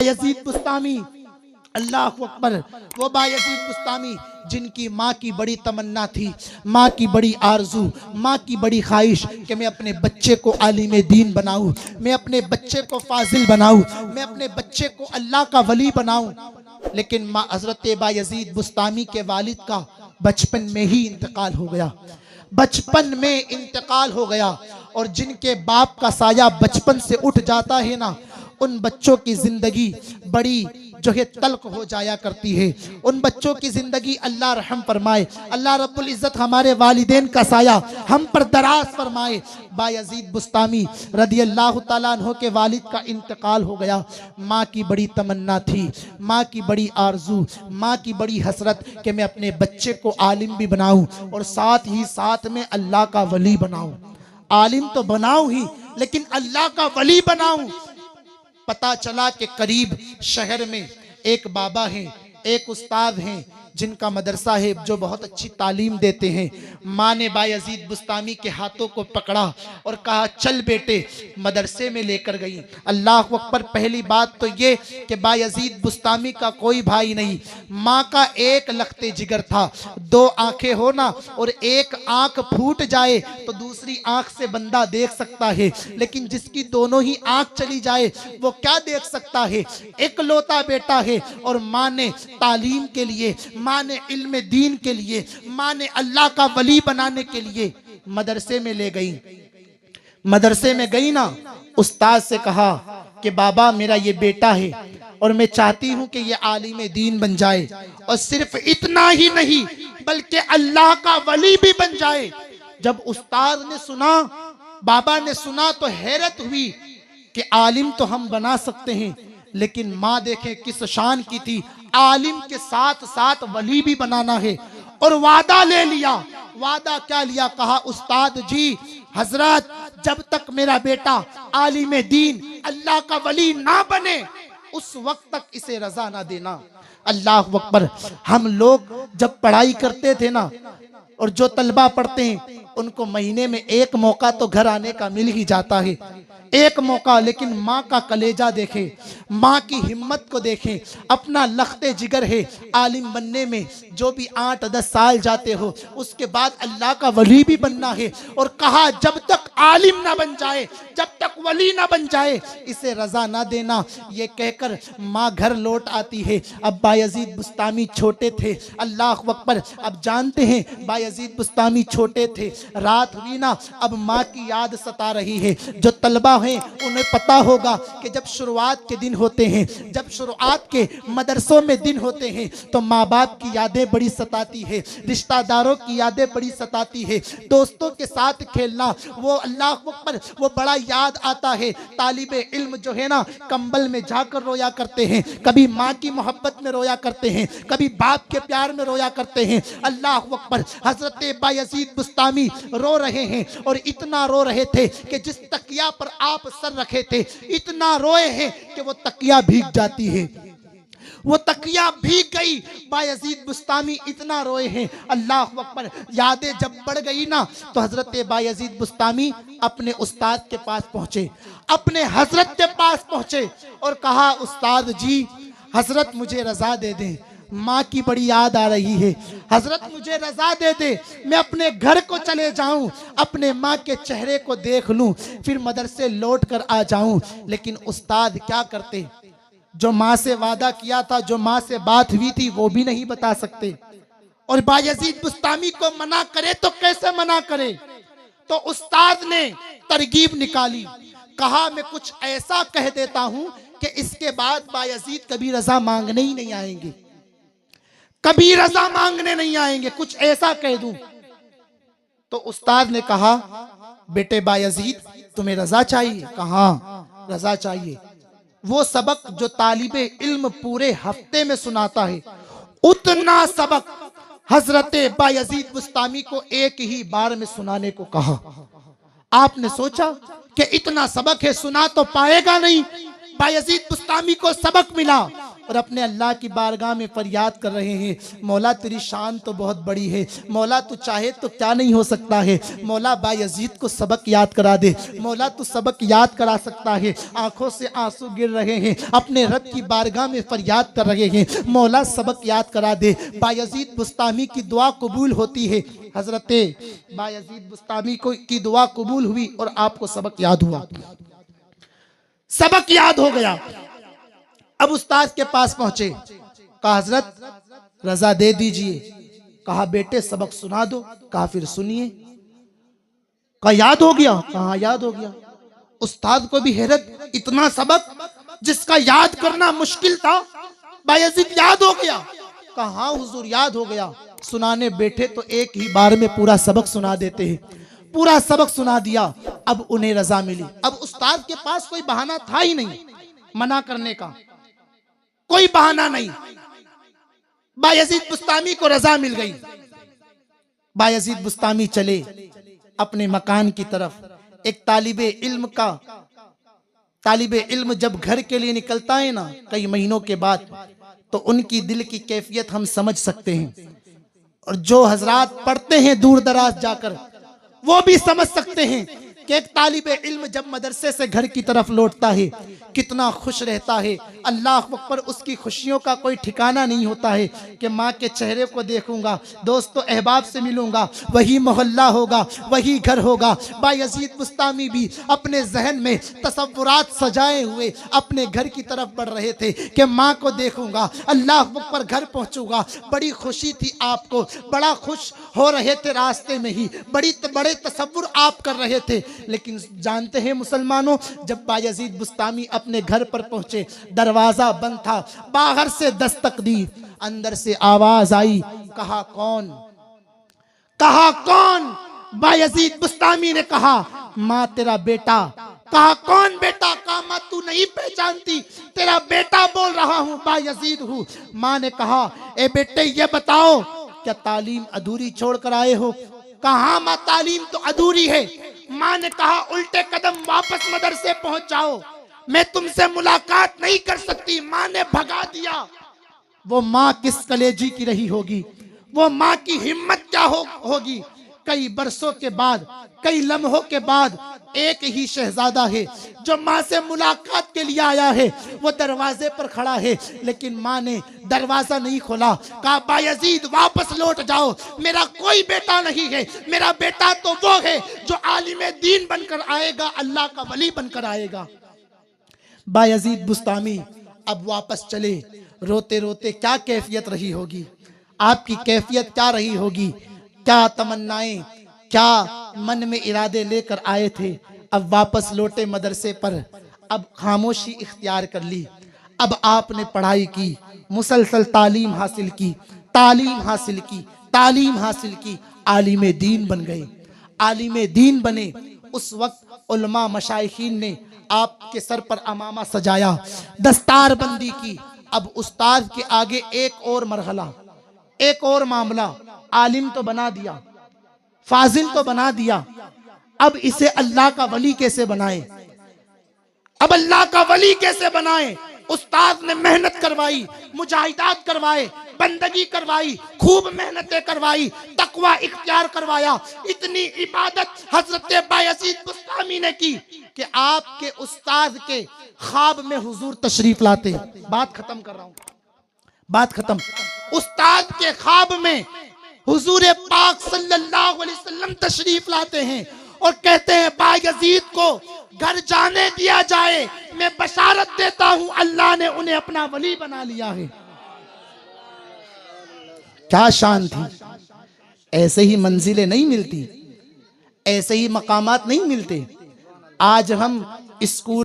Yazid बुस्तामी, अल्लाह अकबर, वो बायजीद बुस्तामी जिनकी माँ की बड़ी तमन्ना थी, माँ की बड़ी आरजू, माँ की बड़ी ख्वाहिश कि मैं अपने बच्चे को आलिम दीन बनाऊँ, मैं अपने बच्चे को फाजिल बनाऊँ, मैं अपने बच्चे को अल्लाह का वली बनाऊँ। लेकिन माँ हज़रत बायजीद बुस्तामी के वालिद का बचपन में ही इंतकाल हो गया, बचपन में इंतकाल हो गया। और जिनके बाप का साया बचपन से उठ जाता है ना, उन बच्चों की जिंदगी बड़ी जो है तल्ख हो जाया करती है। उन बच्चों की जिंदगी अल्लाह रहम फरमाए, अल्लाह रब्बुल इज्जत हमारे वालिदैन का साया हम पर दराज फरमाए। बायजीद बुस्तामी रदी अल्लाह तआला अन्हु के वालिद का इंतकाल हो गया। माँ की बड़ी तमन्ना थी, माँ की बड़ी आरजू, माँ की बड़ी हसरत कि मैं अपने बच्चे को आलिम भी बनाऊं और साथ ही साथ में अल्लाह का वली बनाऊं। आलिम तो बनाऊं ही, लेकिन अल्लाह का वली बनाऊं। पता चला कि करीब शहर में एक बाबा हैं, एक उस्ताद हैं जिनका मदरसा है, जो बहुत अच्छी तालीम देते हैं। माँ ने बायजीद बुस्तामी के हाथों को पकड़ा और कहा चल बेटे, मदरसे में लेकर गई। अल्लाह अकबर। पहली बात तो ये कि बायजीद बुस्तामी का कोई भाई नहीं, माँ का एक लखते जिगर था। दो आंखें हो ना और एक आंख फूट जाए तो दूसरी आंख से बंदा देख सकता है, लेकिन जिसकी दोनों ही आंख चली जाए वो क्या देख सकता है। इकलौता बेटा है और माँ ने तालीम के लिए, माँ ने इल्म दीन के लिए, माँ ने अल्लाह का वली बनाने के लिए मदरसे में ले गई। मदरसे में गई ना, उस्ताद से कहा कि बाबा मेरा ये बेटा है और मैं चाहती हूँ कि ये आलिम दीन बन जाए, और सिर्फ इतना ही नहीं बल्कि अल्लाह का वली भी बन जाए। जब उस्ताद ने सुना, बाबा ने सुना, तो हैरत हुई कि आलिम तो हम बना सकते हैं, लेकिन माँ देखें किस शान की थी, आलिम के साथ साथ वली भी बनाना है। और वादा ले लिया। वादा क्या लिया? कहा उस्ताद जी, हजरत जब तक मेरा बेटा आलिम दीन अल्लाह का वली ना बने उस वक्त तक इसे रजा ना देना। अल्लाह अकबर। हम लोग जब पढ़ाई करते थे ना, और जो तलबा पढ़ते हैं उनको महीने में एक मौका तो घर आने का मिल ही जाता है, एक मौका। लेकिन माँ का कलेजा देखें, माँ की हिम्मत को देखें, अपना लखते जिगर है आलिम बनने में। जो भी 8-10 साल जाते हो उसके बाद अल्लाह का वली भी बनना है। और कहा जब तक आलिम ना बन जाए, जब तक वली ना बन जाए इसे रजा ना देना। ये कहकर माँ घर लौट आती है। अब बायजीद बुस्तामी छोटे थे, अल्लाह अकबर। अब जानते हैं बायजीद बुस्तामी छोटे थे, रात हुई ना, अब माँ की याद सता रही है। जो तलबा हैं उन्हें पता होगा कि जब शुरुआत के दिन होते हैं, जब शुरुआत के मदरसों में दिन होते हैं, तो माँ बाप की यादें बड़ी सताती है, रिश्तेदारों की यादें बड़ी सताती है, दोस्तों के साथ खेलना वो अल्लाह अकबर वो बड़ा याद आता है। तालिबे इल्म जो है ना, कंबल में जाकर रोया करते हैं, कभी माँ की मोहब्बत में रोया करते हैं, कभी बाप के प्यार में रोया करते हैं। अल्लाह अकबर। हजरत बायजीद बुस्तामी रो रहे हैं, और इतना रो रहे थे कि जिस तकिया पर आप सर रखे थे इतना रोए हैं कि वो तकिया भीग जाती है, वो तकिया भीग गई। बायजीद बुस्तामी इतना रोए हैं। अल्लाह अकबर। यादें जब बढ़ गई ना, तो हजरत बायजीद बुस्तामी अपने उस्ताद के पास पहुंचे, अपने हजरत के पास पहुंचे और कहा उस्ताद जी, हजरत मुझे रजा दे दें, माँ की बड़ी याद आ रही है, हजरत मुझे रजा दे दे, मैं अपने घर को चले जाऊं, अपने माँ के चेहरे को देख लूं, फिर मदरसे लौट कर आ जाऊं। लेकिन उस्ताद क्या करते, जो माँ से वादा किया था, जो माँ से बात हुई थी, वो भी नहीं बता सकते। और बायजीद बुस्तामी को मना करे तो कैसे मना करे? तो उस्ताद ने तरकीब निकाली, कहा मैं कुछ ऐसा कह देता हूं कि इसके बाद बायजीद कभी रजा मांगने ही नहीं आएंगे, कभी रजा मांगने नहीं आएंगे, कुछ ऐसा कह दूं। तो उस्ताद ने कहा बेटे बायजीद तुम्हें रजा चाहिए? कहा रजा चाहिए। वो सबक जो तालिबे इल्म पूरे हफ्ते में सुनाता है, उतना सबक हजरत बायजीद बुस्तामी को एक ही बार में सुनाने को कहा। आपने सोचा कि इतना सबक है, सुना तो पाएगा नहीं। बायजीद बुस्तामी को सबक मिला, और अपने अल्लाह की बारगाह में फरियाद कर रहे हैं, मौला तेरी शान तो बहुत बड़ी है, मौला तू चाहे तो क्या नहीं हो सकता है। मौला बायजीद को सबक याद करा दे, मौला तू सबक याद करा सकता है। आंखों से आंसू गिर रहे हैं, अपने रब की बारगाह में फरियाद कर रहे हैं, मौला सबक याद करा दे। बायजीद बुस्तामी की दुआ कबूल होती है। हजरत बायजीद बुस्तामी को की दुआ कबूल हुई और आपको सबक याद हुआ, सबक याद हो गया। अब उस्ताद के पास पहुंचे, कहा हजरत रजा दे दीजिए। कहा बेटे सबक सुना दो। कहा फिर सुनिए। कहा याद हो गया। कहा याद हो गया। उस्ताद को भी हैरत, इतना सबक जिसका याद करना मुश्किल था, बायजीद याद हो गया। कहा हुजूर याद हो गया। सुनाने बैठे तो एक ही बार में पूरा सबक सुना देते हैं। पूरा सबक सुना दिया। अब उन्हें रजा मिली। अब उस्ताद के पास कोई बहाना था ही नहीं मना करने का, कोई बहाना नहीं। बायजीद बुस्तामी को रजा मिल गई। बायजीद बुस्तामी चले अपने मकान की तरफ। एक तालिबे इल्म जब घर के लिए निकलता है ना कई महीनों के बाद, तो उनकी दिल की कैफियत हम समझ सकते हैं। और जो हजरात पढ़ते हैं दूर दराज जाकर, वो भी समझ सकते हैं कि एक तालिबे इल्म जब मदरसे से घर की तरफ लौटता है कितना खुश रहता है। अल्लाह अकबर, उसकी खुशियों का कोई ठिकाना नहीं होता है कि माँ के चेहरे को देखूंगा, दोस्तों अहबाब से मिलूंगा, वही मोहल्ला होगा, वही घर होगा। बायजीद बुस्तामी भी अपने जहन में तसव्वुरात सजाए हुए अपने घर की तरफ बढ़ रहे थे कि माँ को देखूंगा, अल्लाह अकबर, घर पहुंचूंगा। बड़ी खुशी थी आपको, बड़ा खुश हो रहे थे रास्ते में ही, बड़े तसव्वुर आप कर रहे थे। लेकिन जानते हैं मुसलमानों, जब बायजीद बुस्तामी अपने घर पर पहुंचे, दरवाजा बंद था। बाहर से दस्तक दी, अंदर से आवाज आई, कहा कौन? कहा कौन? बायजीद बुस्तामी ने कहा माँ तेरा बेटा। कहा कौन बेटा? कहा माँ तू नहीं पहचानती, तेरा बेटा बोल रहा हूँ, बायजीद हूँ। माँ ने कहा ए बेटे ये बताओ क्या तालीम अधूरी छोड़ कर आए हो? कहा माँ तालीम तो अधूरी है। माँ ने कहा उल्टे कदम वापस मदरसे पहुंच जाओ, मैं तुमसे मुलाकात नहीं कर सकती। माँ ने भगा दिया। वो माँ किस कलेजी की रही होगी, वो माँ की हिम्मत क्या होगी। कई बरसों के बाद, कई लम्हों के बाद एक ही शहजादा है जो माँ से मुलाकात के लिए आया है। वो दरवाजे पर खड़ा है, लेकिन माँ ने दरवाजा नहीं खोला। कहा बायजीद वापस लौट जाओ, मेरा कोई बेटा नहीं है, मेरा बेटा तो वो है जो आलिमे दीन बनकर आएगा, अल्लाह का वली बनकर आएगा। बायजीद बुस्तामी अब वापस चले। रोते रोते क्या कैफियत रही होगी, आपकी कैफियत क्या रही होगी, क्या तमन्नाएं, क्या मन में इरादे लेकर आए थे। अब वापस लौटे मदरसे पर, अब खामोशी इख्तियार कर ली। अब आपने पढ़ाई की, मुसलसल तालीम हासिल की, तालीम हासिल की, तालीम हासिल की, आलिमे दीन बन गए। आलिमे दीन बने। उस वक्त उलमा मशाइखीन ने आपके सर पर अमामा सजाया, दस्तार बंदी की। अब उस्ताद के आगे एक और मरहला, एक और मामला। आलिम तो बना दिया, फाजिल तो बना दिया, अब इसे अल्लाह का वली कैसे बनाए? अब अल्लाह का वली कैसे बनाए? उस्ताद ने मेहनत करवाई, मुजाहिदात करवाए, बंदगी करवाई, खूब मेहनतें करवाई, तकवा इख्तियार करवाया। इतनी इबादत हजरत बायजीद बुस्तामी ने की कि आपके उस्ताद के ख्वाब में हुजूर तशरीफ लाते। बात खत्म कर रहा हूं, बात खत्म। उस्ताद के ख्वाब में हुजूर पाक सल्लल्लाहु अलैहि वसल्लम तशरीफ लाते हैं और कहते हैं बायजीद को घर जाने दिया जाए, मैं बशारत देता हूं अल्लाह ने उन्हें अपना वली बना लिया है। क्या शान थी। ऐसे ही मंजिलें नहीं मिलती, ऐसे ही मकामात नहीं मिलते। आज हम स्कूल